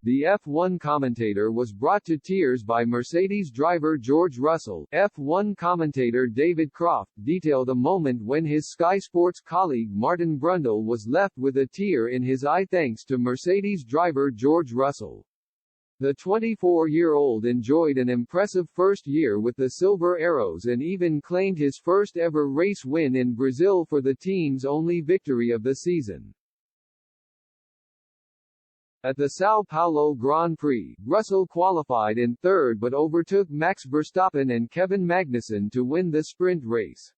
The F1 commentator was brought to tears by Mercedes driver George Russell. F1 commentator David Croft detailed a moment when his Sky Sports colleague Martin Brundle was left with a tear in his eye thanks to Mercedes driver George Russell. The 24-year-old enjoyed an impressive first year with the Silver Arrows and even claimed his first ever race win in Brazil for the team's only victory of the season. At the São Paulo Grand Prix, Russell qualified in third but overtook Max Verstappen and Kevin Magnussen to win the sprint race.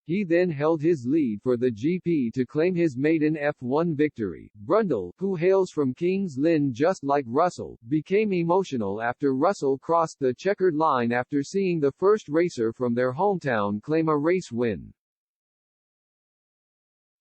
He then held his lead for the GP to claim his maiden F1 victory. Brundle, who hails from Kings Lynn just like Russell, became emotional after Russell crossed the checkered line after seeing the first racer from their hometown claim a race win.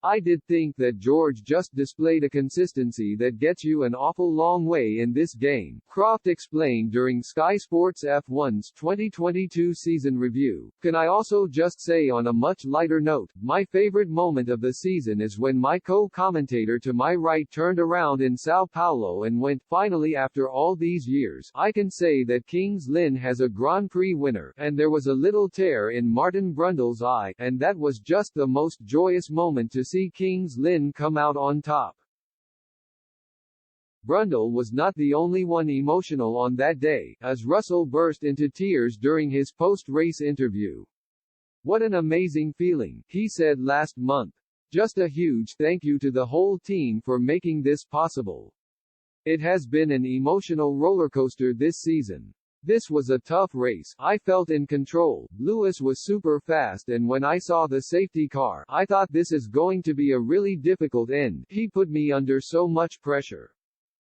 "I did think that George just displayed a consistency that gets you an awful long way in this game," Croft explained during Sky Sports F1's 2022 season review. "Can I also just say on a much lighter note, my favorite moment of the season is when my co-commentator to my right turned around in São Paulo and went, finally after all these years, I can say that Kings Lynn has a Grand Prix winner, and there was a little tear in Martin Brundle's eye, and that was just the most joyous moment to see Kings Lynn come out on top." Brundle was not the only one emotional on that day, as Russell burst into tears during his post-race interview. "What an amazing feeling," he said last month. "Just a huge thank you to the whole team for making this possible. It has been an emotional rollercoaster this season. This was a tough race. I felt in control. Lewis was super fast and when I saw the safety car, I thought this is going to be a really difficult end. He put me under so much pressure.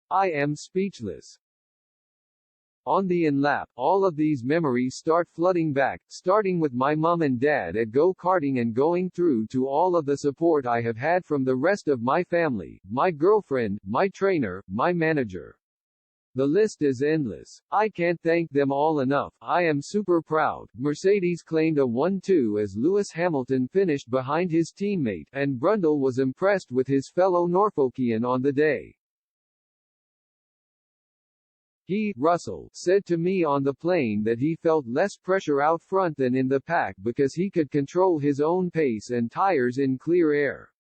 I am speechless." On the in-lap, all of these memories start flooding back, starting with my mum and dad at go-karting and going through to all of the support I have had from the rest of my family, my girlfriend, my trainer, my manager. The list is endless. I can't thank them all enough. I am super proud. Mercedes claimed a 1-2 as Lewis Hamilton finished behind his teammate, and Brundle was impressed with his fellow Norfolkian on the day. Russell, said to me on the plane that he felt less pressure out front than in the pack because he could control his own pace and tires in clear air.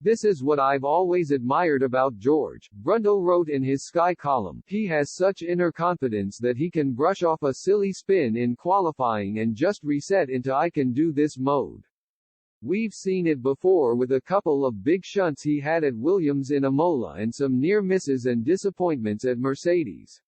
"This is what I've always admired about George," Brundle wrote in his Sky column. "He has such inner confidence that he can brush off a silly spin in qualifying and just reset into I can do this mode. We've seen it before with a couple of big shunts he had at Williams in Imola and some near misses and disappointments at Mercedes.